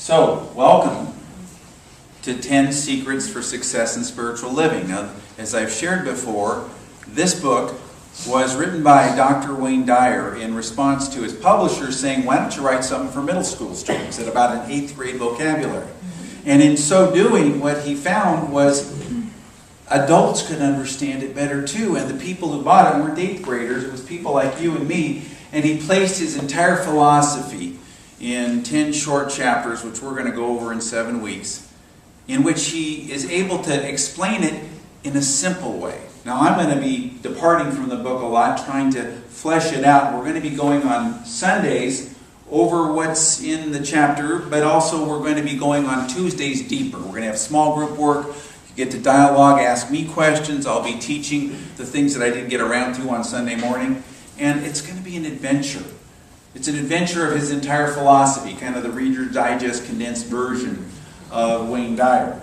So, welcome to 10 Secrets for Success in Spiritual Living. Now, as I've shared before, this book was written by Dr. Wayne Dyer in response to his publisher saying, why don't you write something for middle school students at about an 8th grade vocabulary? And in so doing, what he found was adults could understand it better too, and the people who bought it weren't 8th graders, it was people like you and me, and he placed his entire philosophy in 10 short chapters, which we're going to go over in 7 weeks, in which he is able to explain it in a simple way. Now, I'm going to be departing from the book a lot, trying to flesh it out. We're going to be going on Sundays over what's in the chapter, but also we're going to be going on Tuesdays deeper. We're going to have small group work. You get to dialogue, ask me questions. I'll be teaching the things that I didn't get around to on Sunday morning. And it's going to be an adventure. It's an adventure of his entire philosophy, kind of the Reader's Digest condensed version of Wayne Dyer.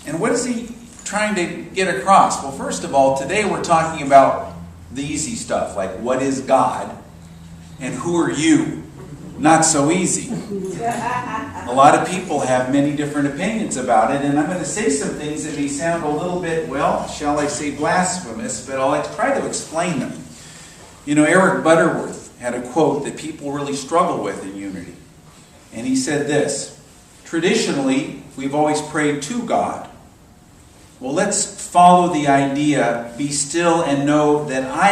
And what is he trying to get across? Well, first of all, today we're talking about the easy stuff, like what is God and who are you? Not so easy. A lot of people have many different opinions about it, and I'm going to say some things that may sound a little bit, well, shall I say blasphemous, but I'll try to explain them. You know, Eric Butterworth had a quote that people really struggle with in unity. And he said this: traditionally, we've always prayed to God. Well, let's follow the idea, be still and know that I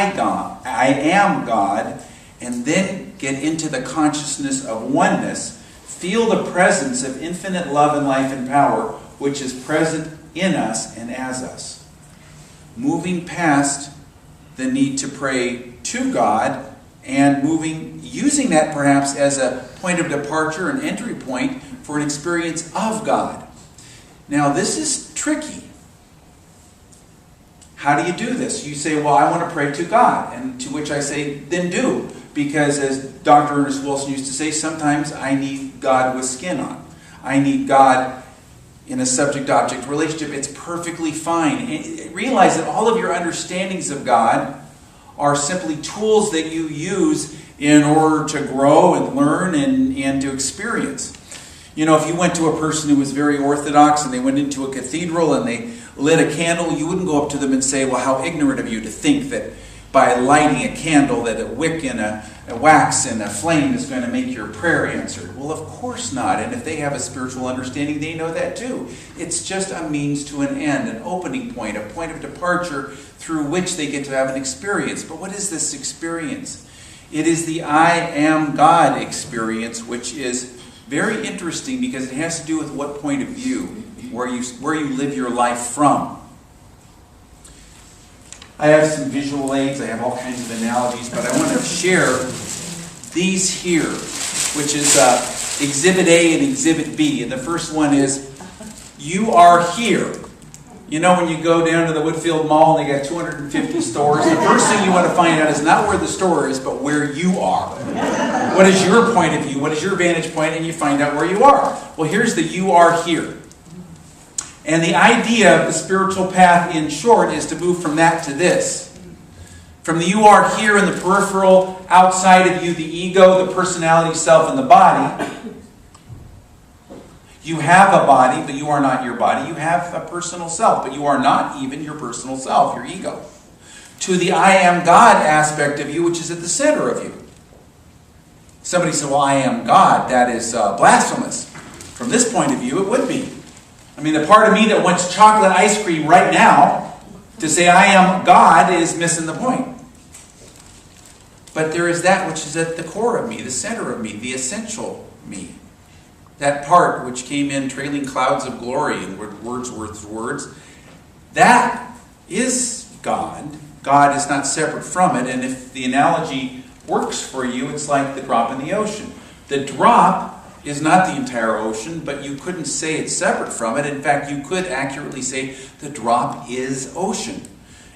am God, and then get into the consciousness of oneness, feel the presence of infinite love and life and power, which is present in us and as us. Moving past the need to pray to God and using that perhaps as a point of departure, an entry point for an experience of God. Now, this is tricky. How do you do this? You say, well, I want to pray to God. And to which I say, then do. Because as Dr. Ernest Wilson used to say, sometimes I need God with skin on. I need God in a subject-object relationship. It's perfectly fine. And realize that all of your understandings of God are simply tools that you use in order to grow and learn and to experience. You know, if you went to a person who was very orthodox and they went into a cathedral and they lit a candle, you wouldn't go up to them and say, well, how ignorant of you to think that by lighting a candle that a wick and a wax and a flame is going to make your prayer answered. Well, of course not. And if they have a spiritual understanding, they know that too. It's just a means to an end, an opening point, a point of departure through which they get to have an experience. But what is this experience? It is the I am God experience, which is very interesting because it has to do with what point of view, where you live your life from. I have some visual aids, I have all kinds of analogies, but I want to share these here, which is Exhibit A and Exhibit B. And the first one is, you are here. You know, when you go down to the Woodfield Mall and they got 250 stores, the first thing you want to find out is not where the store is, but where you are. What is your point of view? What is your vantage point? And you find out where you are. Well, here's the you are here. And the idea of the spiritual path, in short, is to move from that to this. From the you are here in the peripheral, outside of you, the ego, the personality, self, and the body. You have a body, but you are not your body. You have a personal self, but you are not even your personal self, your ego. To the I am God aspect of you, which is at the center of you. Somebody said, well, I am God. That is blasphemous. From this point of view, it would be. I mean, the part of me that wants chocolate ice cream right now, to say I am God is missing the point. But there is that which is at the core of me, the center of me, the essential me. That part which came in trailing clouds of glory in Wordsworth's words, that is God. God is not separate from it. And if the analogy works for you, it's like the drop in the ocean. The drop is not the entire ocean, but you couldn't say it's separate from it. In fact, you could accurately say the drop is ocean.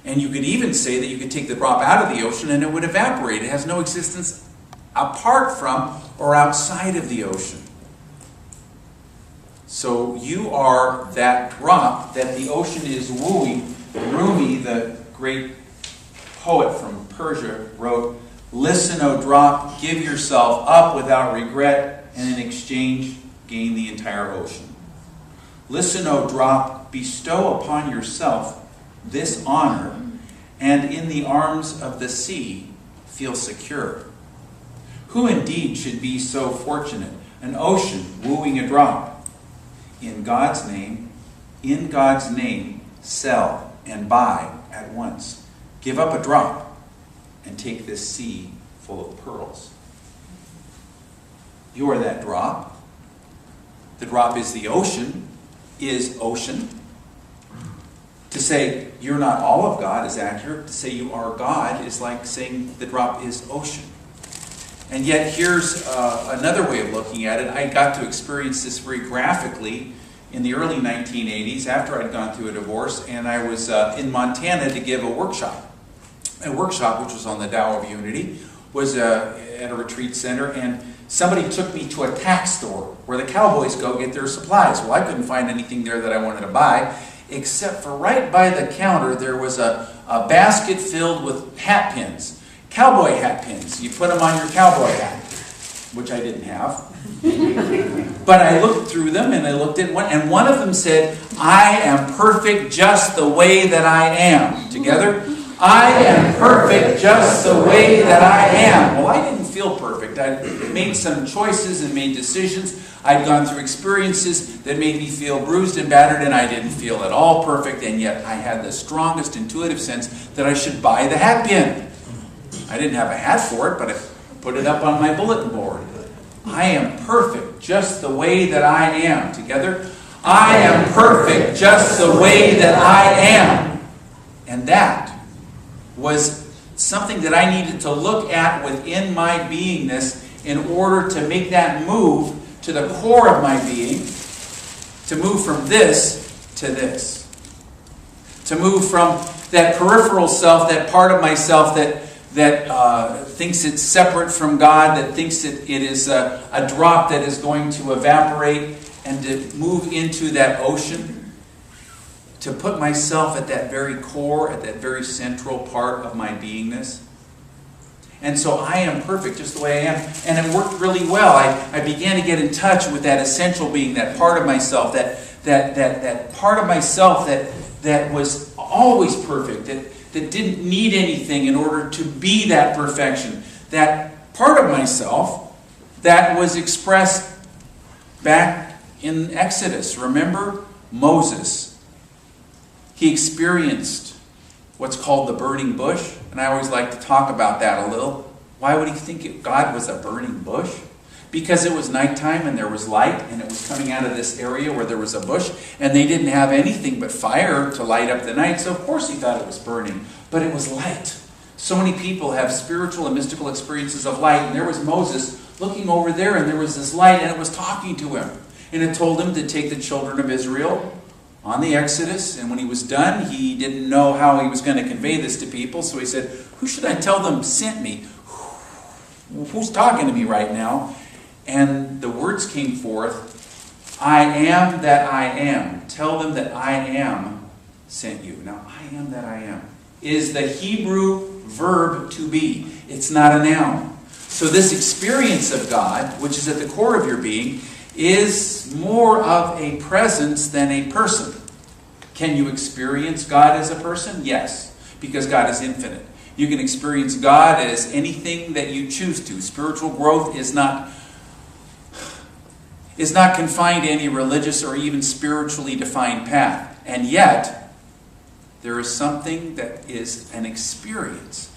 And you could even say that you could take the drop out of the ocean and it would evaporate. It has no existence apart from or outside of the ocean. So you are that drop that the ocean is wooing. Rumi, the great poet from Persia, wrote, "Listen, O drop, give yourself up without regret. and in exchange gain the entire ocean. Listen, O drop, bestow upon yourself this honor, and in the arms of the sea feel secure. Who indeed should be so fortunate? An ocean wooing a drop. In God's name, sell and buy at once. Give up a drop and take this sea full of pearls. You are that drop. The drop is the ocean, is ocean. To say you're not all of God is accurate. To say you are God is like saying the drop is ocean. And yet here's another way of looking at it. I got to experience this very graphically in the early 1980s after I'd gone through a divorce, and I was in Montana to give a workshop. A workshop, which was on the Tao of Unity, was at a retreat center, and somebody took me to a tack store where the cowboys go get their supplies. Well, I couldn't find anything there that I wanted to buy, except for right by the counter there was a basket filled with hat pins. Cowboy hat pins. You put them on your cowboy hat, which I didn't have. But I looked through them, and I looked at one, and one of them said, I am perfect just the way that I am. Together? I am perfect just the way that I am. Well, I didn't feel perfect. I made some choices and made decisions. I'd gone through experiences that made me feel bruised and battered, and I didn't feel at all perfect, and yet I had the strongest intuitive sense that I should buy the hat pin. I didn't have a hat for it, but I put it up on my bulletin board. I am perfect just the way that I am. Together? I am perfect just the way that I am. And that was something that I needed to look at within my beingness in order to make that move to the core of my being, to move from this to this. To move from that peripheral self, that part of myself that thinks it's separate from God, that thinks it is a drop that is going to evaporate, and to move into that ocean, to put myself at that very core, at that very central part of my beingness. And so I am perfect just the way I am. And it worked really well. I began to get in touch with that essential being, that part of myself, that part of myself that was always perfect, that didn't need anything in order to be that perfection. That part of myself that was expressed back in Exodus. Remember Moses? He experienced what's called the burning bush. And I always like to talk about that a little. Why would he think God was a burning bush? Because it was nighttime and there was light, and it was coming out of this area where there was a bush, and they didn't have anything but fire to light up the night, so of course he thought it was burning. But it was light. So many people have spiritual and mystical experiences of light, and there was Moses looking over there, and there was this light, and it was talking to him. And it told him to take the children of Israel on the Exodus, and when he was done, he didn't know how he was going to convey this to people, so he said, who should I tell them sent me? Who's talking to me right now? And the words came forth, I am that I am. Tell them that I am sent you. Now, I am that I am is the Hebrew verb to be. It's not a noun. So this experience of God, which is at the core of your being, is more of a presence than a person. Can you experience God as a person? Yes, because God is infinite. You can experience God as anything that you choose to. Spiritual growth is not confined to any religious or even spiritually defined path. And yet, there is something that is an experience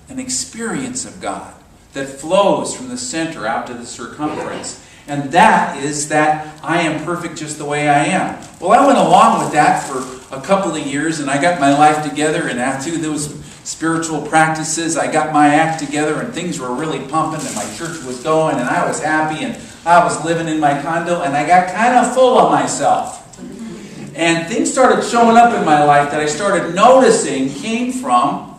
of God that flows from the center out to the circumference. And that is that I am perfect just the way I am. Well, I went along with that for a couple of years, and I got my life together, and after those spiritual practices, I got my act together, and things were really pumping, and my church was going, and I was happy, and I was living in my condo, and I got kind of full of myself. And things started showing up in my life that I started noticing came from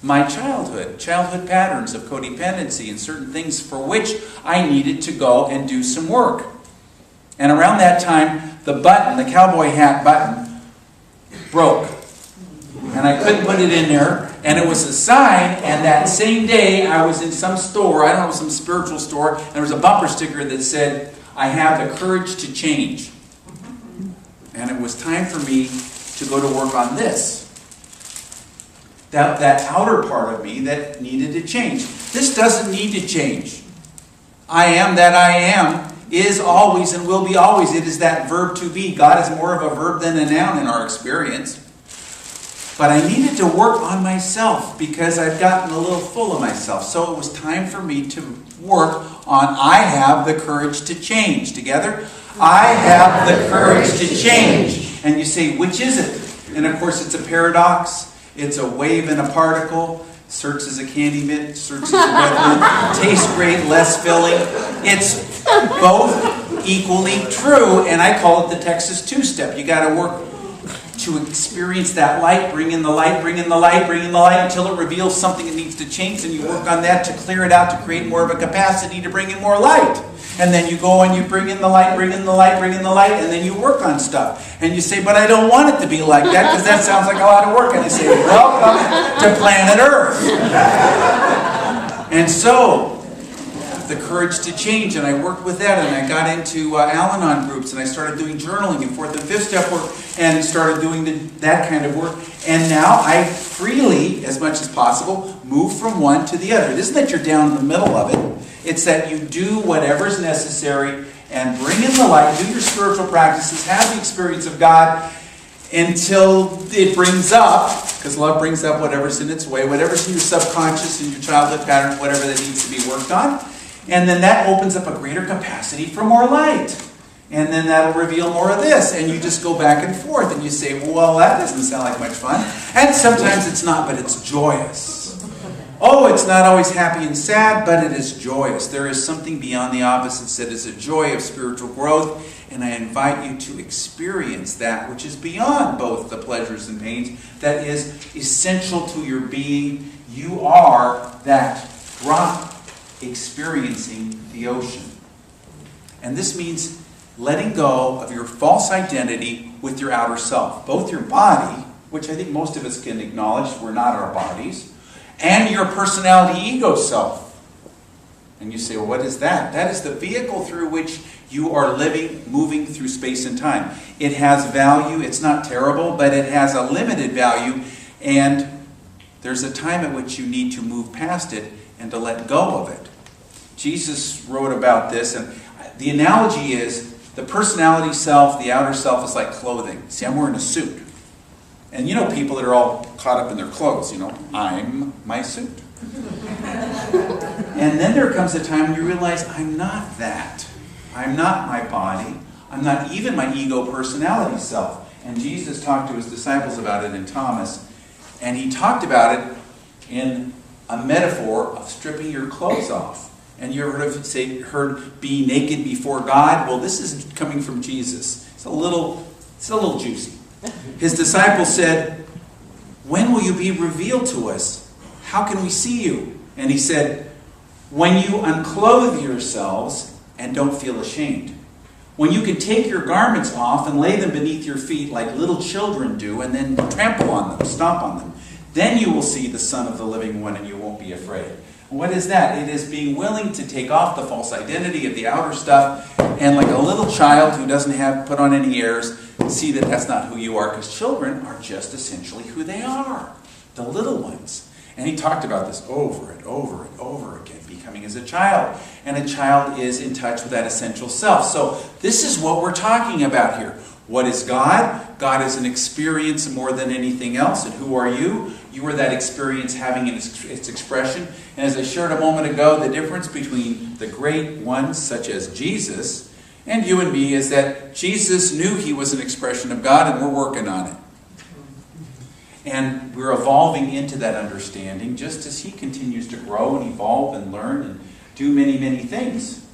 my childhood patterns of codependency and certain things for which I needed to go and do some work. And around that time, the cowboy hat button, broke. And I couldn't put it in there. And it was a sign, and that same day I was in some store, I don't know, some spiritual store, and there was a bumper sticker that said, I have the courage to change. And it was time for me to go to work on this. That outer part of me that needed to change. This doesn't need to change. I am that I am is always and will be always. It is that verb to be. God is more of a verb than a noun in our experience. But I needed to work on myself because I've gotten a little full of myself. So it was time for me to work on I have the courage to change. Together? I have the courage to change. And you say, which is it? And of course it's a paradox. It's a wave and a particle. Search as a candy mint, search as a red tastes great, less filling. It's both equally true, and I call it the Texas two-step. You got to work to experience that light, bring in the light, bring in the light, bring in the light until it reveals something that needs to change, and you work on that to clear it out to create more of a capacity to bring in more light. And then you go and you bring in the light, bring in the light, bring in the light, and then you work on stuff. And you say, but I don't want it to be like that because that sounds like a lot of work. And I say, welcome to planet Earth. And so, the courage to change, and I worked with that, and I got into Al-Anon groups, and I started doing journaling and fourth and fifth step work, and started doing that kind of work. And now I freely, as much as possible, move from one to the other. It isn't that you're down in the middle of it. It's that you do whatever's necessary and bring in the light, do your spiritual practices, have the experience of God until it brings up, because love brings up whatever's in its way, whatever's in your subconscious, in your childhood patterns, whatever that needs to be worked on. And then that opens up a greater capacity for more light. And then that'll reveal more of this. And you just go back and forth and you say, well, that doesn't sound like much fun. And sometimes it's not, but it's joyous. Oh, it's not always happy and sad, but it is joyous. There is something beyond the opposites that is a joy of spiritual growth. And I invite you to experience that which is beyond both the pleasures and pains, that is essential to your being. You are that drop experiencing the ocean. And this means letting go of your false identity with your outer self. Both your body, which I think most of us can acknowledge we're not our bodies, and your personality ego self. And you say, well, what is that? That is the vehicle through which you are living, moving through space and time. It has value. It's not terrible, but it has a limited value. And there's a time at which you need to move past it and to let go of it. Jesus wrote about this, and the analogy is the personality self, the outer self, is like clothing. See, I'm wearing a suit. And you know people that are all caught up in their clothes, you know, I'm my suit. And then there comes a time when you realize I'm not that. I'm not my body. I'm not even my ego personality self. And Jesus talked to his disciples about it in Thomas. And he talked about it in a metaphor of stripping your clothes off. And you ever heard be naked before God? Well, this is coming from Jesus. It's a little juicy. His disciples said, when will you be revealed to us? How can we see you? And he said, when you unclothe yourselves and don't feel ashamed. When you can take your garments off and lay them beneath your feet like little children do and then trample on them, stomp on them. Then you will see the Son of the Living One and you won't be afraid. What is that? It is being willing to take off the false identity of the outer stuff and like a little child who doesn't have put on any airs, see that that's not who you are, because children are just essentially who they are, the little ones. And he talked about this over and over and over again, becoming as a child. And a child is in touch with that essential self. So this is what we're talking about here. What is God? God is an experience more than anything else. And who are you? You are that experience having its expression. And as I shared a moment ago, the difference between the great ones such as Jesus and you and me is that Jesus knew he was an expression of God, and we're working on it. And we're evolving into that understanding just as he continues to grow and evolve and learn and do many, many things.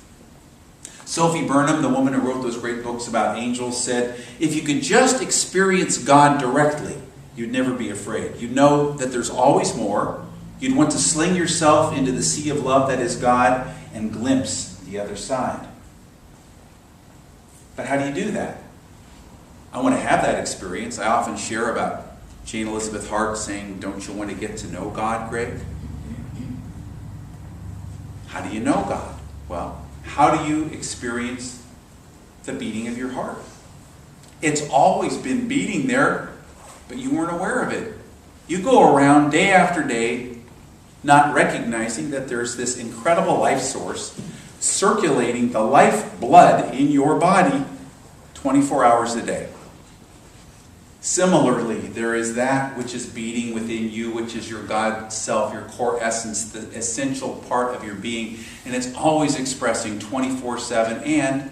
Sophie Burnham, the woman who wrote those great books about angels, said, if you could just experience God directly, you'd never be afraid. You'd know that there's always more. You'd want to sling yourself into the sea of love that is God and glimpse the other side. But how do you do that? I want to have that experience. I often share about Jane Elizabeth Hart saying, don't you want to get to know God, Greg? How do you know God? Well, how do you experience the beating of your heart? It's always been beating there, but you weren't aware of it. You go around day after day not recognizing that there's this incredible life source circulating the life blood in your body 24 hours a day. Similarly, there is that which is beating within you, which is your God self, your core essence, the essential part of your being, and it's always expressing 24/7. And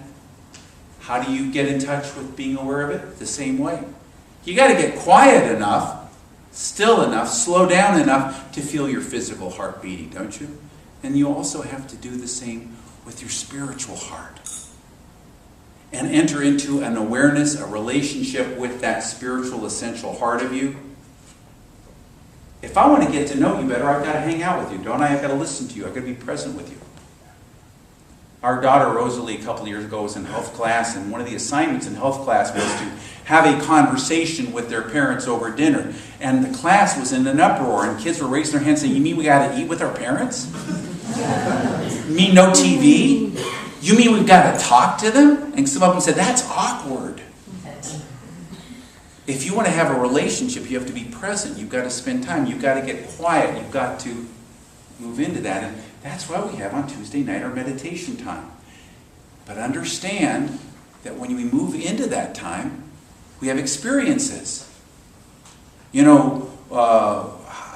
how do you get in touch with being aware of it? The same way. You got to get quiet enough, still enough, slow down enough to feel your physical heart beating, don't you? And you also have to do the same with your spiritual heart. And enter into an awareness, a relationship with that spiritual essential heart of you. If I want to get to know you better, I've got to hang out with you, don't I? I've got to listen to you. I've got to be present with you. Our daughter Rosalie a couple of years ago was in health class, and one of the assignments in health class was to have a conversation with their parents over dinner. And the class was in an uproar, and kids were raising their hands saying, you mean we got to eat with our parents? You mean no TV? You mean we've got to talk to them? And some of them said, that's awkward. If you want to have a relationship, you have to be present. You've got to spend time. You've got to get quiet. You've got to move into that. And that's why we have on Tuesday night our meditation time. But understand that when we move into that time, we have experiences. You know,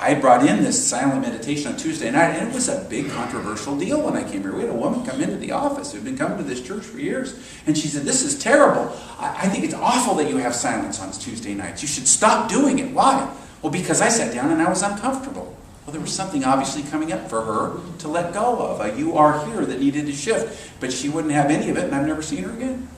I brought in this silent meditation on Tuesday night, and it was a big controversial deal when I came here. We had a woman come into the office who'd been coming to this church for years, and she said, this is terrible. I think it's awful that you have silence on Tuesday nights. You should stop doing it. Why? Well, because I sat down and I was uncomfortable. Well, there was something obviously coming up for her to let go of. A you are here that needed to shift. But she wouldn't have any of it, and I've never seen her again.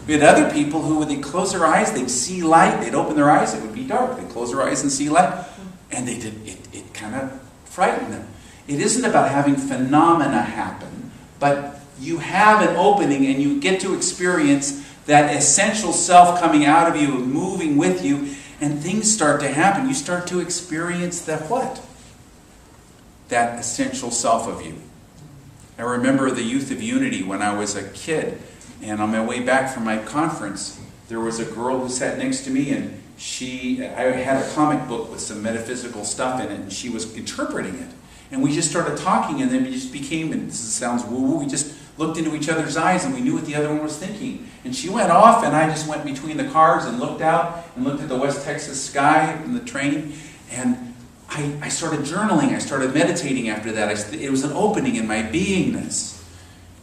We had other people who, when they'd close their eyes, they'd see light. They'd open their eyes, it would be dark. They'd close their eyes and see light. And they did. It kind of frightened them. It isn't about having phenomena happen, but you have an opening and you get to experience that essential self coming out of you, moving with you, and things start to happen. You start to experience that what? That essential self of you. I remember the Youth of Unity when I was a kid, and on my way back from my conference, there was a girl who sat next to me, and I had a comic book with some metaphysical stuff in it, and she was interpreting it. And we just started talking, and then we just became, and this sounds woo-woo, we just looked into each other's eyes, and we knew what the other one was thinking. And she went off, and I just went between the cars and looked out, and looked at the West Texas sky in the train, and I started journaling, I started meditating after that. It was an opening in my beingness.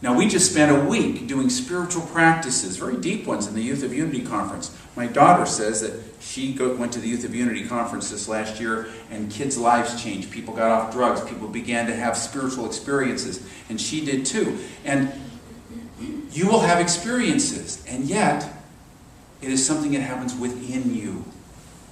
Now, we just spent a week doing spiritual practices, very deep ones, in the Youth of Unity Conference. My daughter says that she went to the Youth of Unity Conference this last year, and kids' lives changed. People got off drugs. People began to have spiritual experiences, and she did too. And you will have experiences, and yet it is something that happens within you.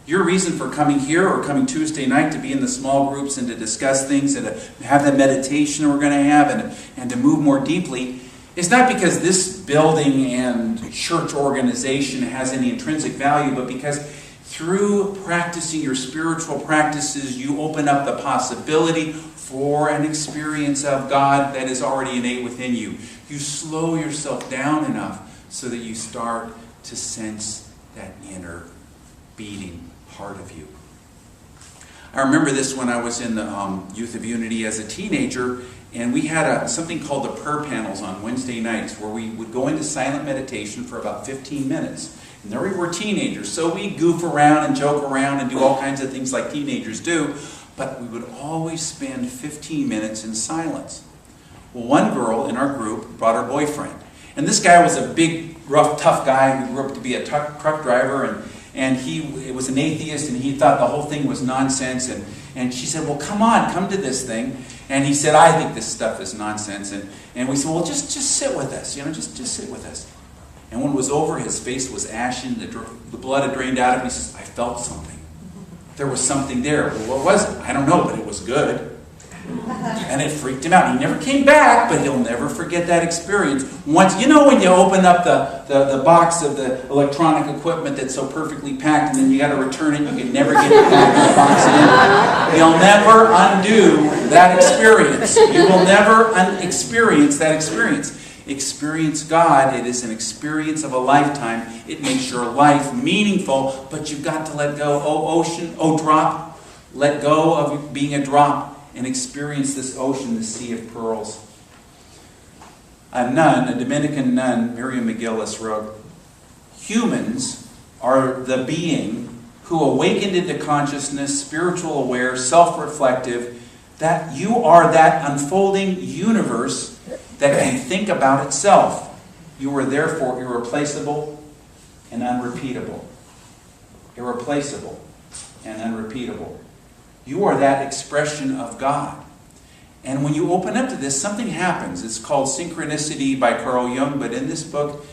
Your reason for coming here or coming Tuesday night to be in the small groups and to discuss things and to have the meditation we're going to have and to move more deeply is not because this building and church organization has any intrinsic value, but because through practicing your spiritual practices, you open up the possibility for an experience of God that is already innate within you. You slow yourself down enough so that you start to sense that inner beating part of you. I remember this when I was in the Youth of Unity as a teenager, and we had something called the prayer panels on Wednesday nights where we would go into silent meditation for about 15 minutes. And there we were teenagers, so we goof around and joke around and do all kinds of things like teenagers do, but we would always spend 15 minutes in silence. Well, one girl in our group brought her boyfriend, and this guy was a big, rough, tough guy who grew up to be a truck driver, and he was an atheist, and he thought the whole thing was nonsense. And she said, well, come to this thing. And he said, I think this stuff is nonsense. And we said, well, just sit with us, just sit with us. And when it was over, his face was ashen, the blood had drained out of him. He says, I felt something. There was something there. Well, what was it? I don't know, but it was good. And it freaked him out. He never came back, but he'll never forget that experience. Once, you know, when you open up the box of the electronic equipment that's so perfectly packed, and then you got to return it, you can never get it back in the box again. You'll never undo that experience. You will never experience that experience. Experience God. It is an experience of a lifetime. It makes your life meaningful, but you've got to let go. Oh, ocean, oh, drop. Let go of being a drop and experience this ocean, the sea of pearls. A nun, a Dominican nun, Miriam McGillis, wrote, "Humans are the being who awakened into consciousness, spiritual aware, self-reflective, that you are that unfolding universe that can think about itself. You are therefore irreplaceable and unrepeatable." Irreplaceable and unrepeatable. You are that expression of God. And when you open up to this, something happens. It's called Synchronicity by Carl Jung, but in this book,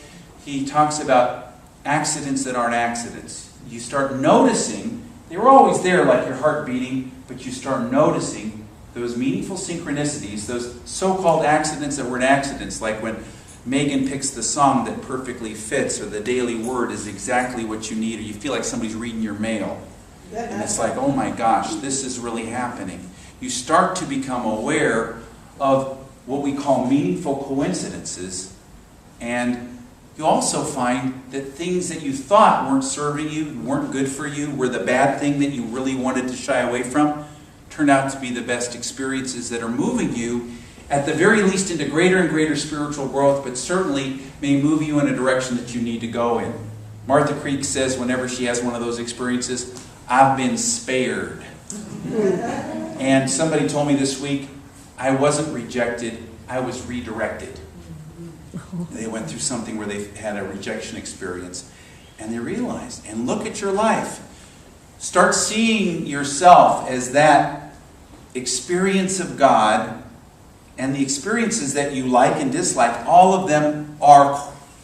he talks about accidents that aren't accidents. You start noticing, they were always there like your heart beating, but you start noticing those meaningful synchronicities, those so-called accidents that weren't accidents, like when Megan picks the song that perfectly fits, or the daily word is exactly what you need, or you feel like somebody's reading your mail. And it's like, oh my gosh, this is really happening. You start to become aware of what we call meaningful coincidences, and you also find that things that you thought weren't serving you, weren't good for you, were the bad thing that you really wanted to shy away from, turn out to be the best experiences that are moving you, at the very least, into greater and greater spiritual growth, but certainly may move you in a direction that you need to go in. Martha Creek says whenever she has one of those experiences, "I've been spared." And somebody told me this week, I wasn't rejected, I was redirected. They went through something where they had a rejection experience, and they realized, and look at your life. Start seeing yourself as that experience of God, and the experiences that you like and dislike, all of them are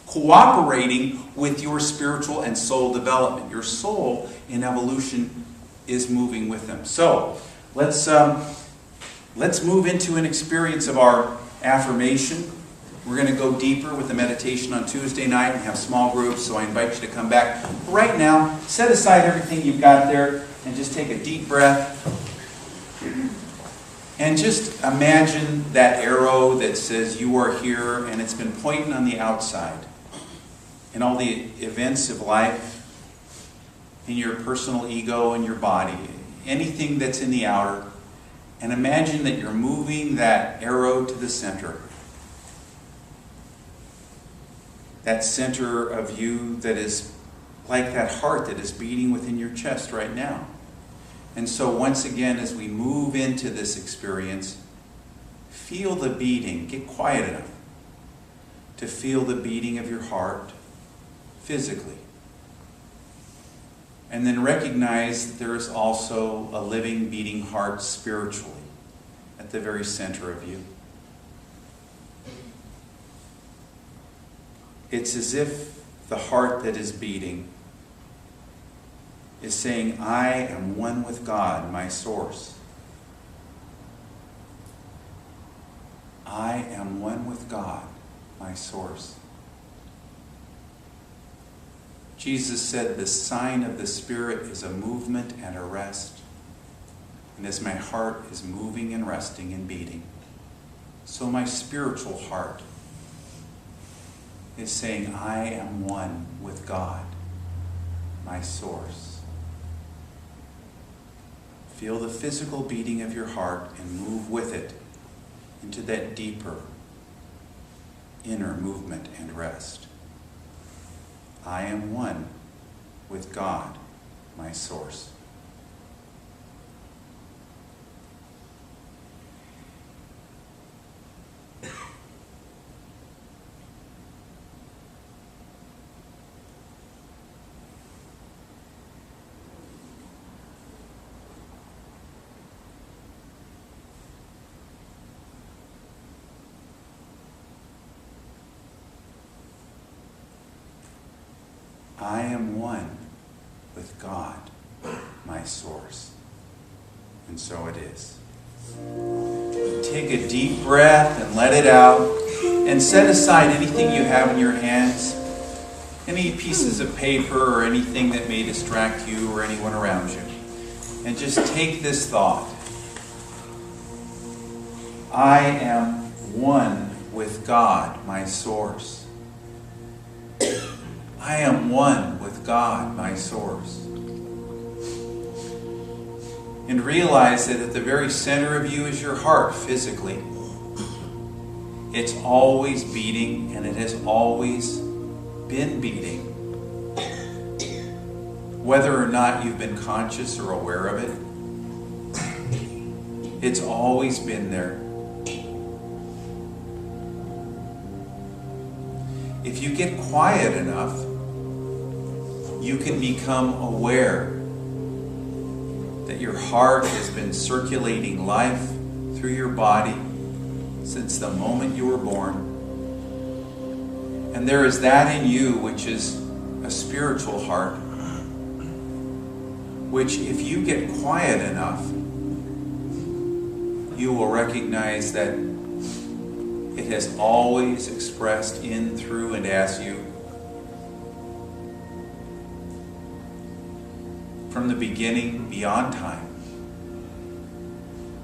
cooperating with your spiritual and soul development. Your soul in evolution is moving with them. So, let's move into an experience of our affirmation. We're going to go deeper with the meditation on Tuesday night and have small groups, so I invite you to come back. Right now, set aside everything you've got there and just take a deep breath. And just imagine that arrow that says you are here, and it's been pointing on the outside. In all the events of life, in your personal ego and your body, anything that's in the outer, and imagine that you're moving that arrow to the center. That center of you that is like that heart that is beating within your chest right now. And so once again, as we move into this experience, feel the beating. Get quiet enough to feel the beating of your heart physically. And then recognize that there is also a living, beating heart spiritually at the very center of you. It's as if the heart that is beating is saying, I am one with God, my source. I am one with God, my source. Jesus said, the sign of the Spirit is a movement and a rest. And as my heart is moving and resting and beating, so my spiritual heart is saying, I am one with God, my source. Feel the physical beating of your heart and move with it into that deeper inner movement and rest. I am one with God, my source. I am one with God, my source. And so it is. Take a deep breath and let it out. And set aside anything you have in your hands, any pieces of paper or anything that may distract you or anyone around you. And just take this thought. I am one with God, my source. I am one with God, my source. And realize that at the very center of you is your heart physically. It's always beating, and it has always been beating. Whether or not you've been conscious or aware of it, it's always been there. If you get quiet enough, you can become aware that your heart has been circulating life through your body since the moment you were born. And there is that in you which is a spiritual heart, which if you get quiet enough, you will recognize that it has always expressed in, through, and as you from the beginning, beyond time.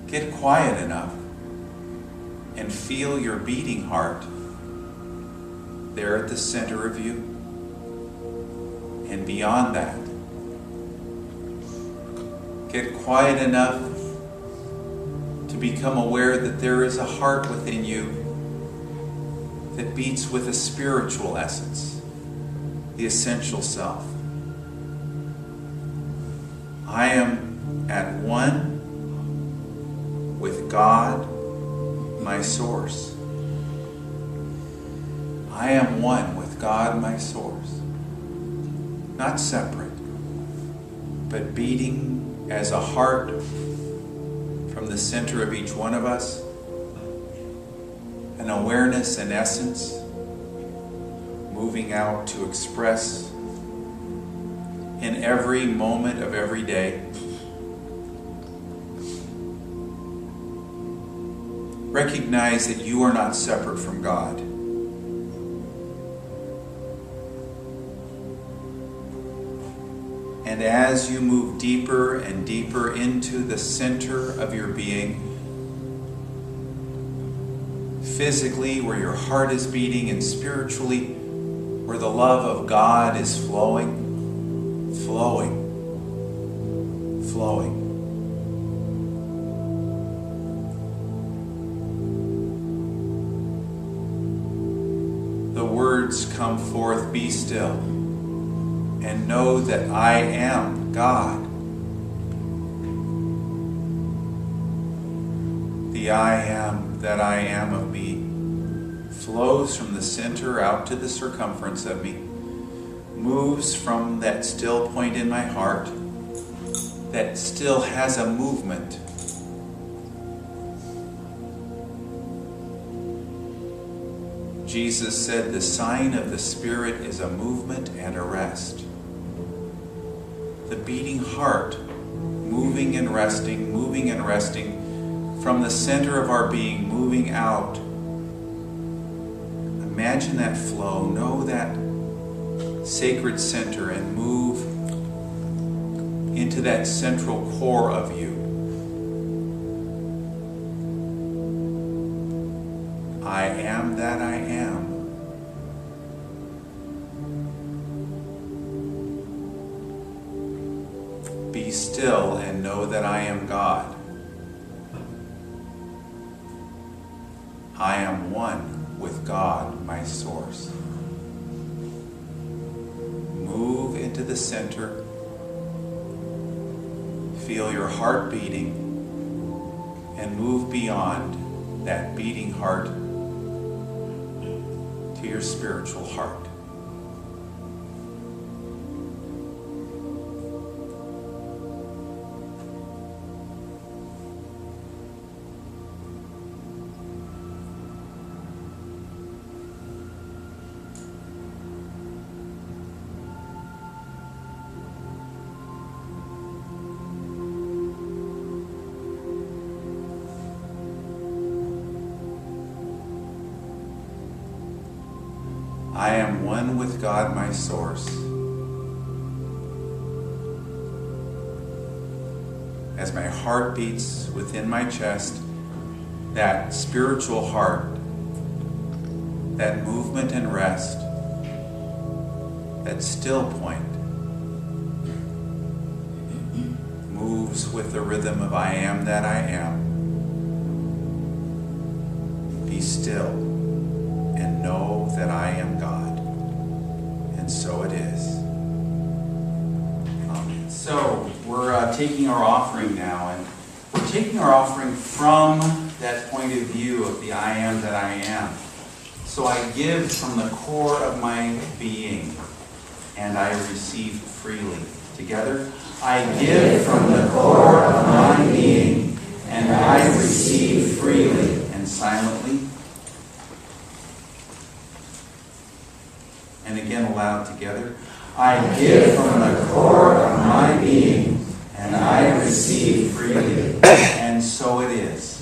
Get quiet enough and feel your beating heart there at the center of you, and beyond that. Get quiet enough to become aware that there is a heart within you that beats with a spiritual essence, the essential self. I am at one with God, my source. I am one with God, my source. Not separate, but beating as a heart from the center of each one of us, an awareness and essence moving out to express in every moment of every day. Recognize that you are not separate from God. And as you move deeper and deeper into the center of your being, physically where your heart is beating, and spiritually where the love of God is flowing, flowing. The words come forth, be still, and know that I am God. The I am that I am of me flows from the center out to the circumference of me, moves from that still point in my heart that still has a movement. Jesus said the sign of the Spirit is a movement and a rest. The beating heart, moving and resting from the center of our being, moving out. Imagine that flow, know that sacred center, and move into that central core of you. I am that I am. Be still and know that I am God. I am one with God, my source. Move into the center. Feel your heart beating, and move beyond that beating heart to your spiritual heart. I am one with God, my source. As my heart beats within my chest, that spiritual heart, that movement and rest, that still point, moves with the rhythm of I am that I am. Be still and know that I am God. And so it is. Amen. So we're taking our offering now, and we're taking our offering from that point of view of the I am that I am. So I give from the core of my being, and I receive freely. Together, I give from the core of my being, and I receive freely. And silently. And again aloud together. I give from the core of my being, and I receive freely. And so it is.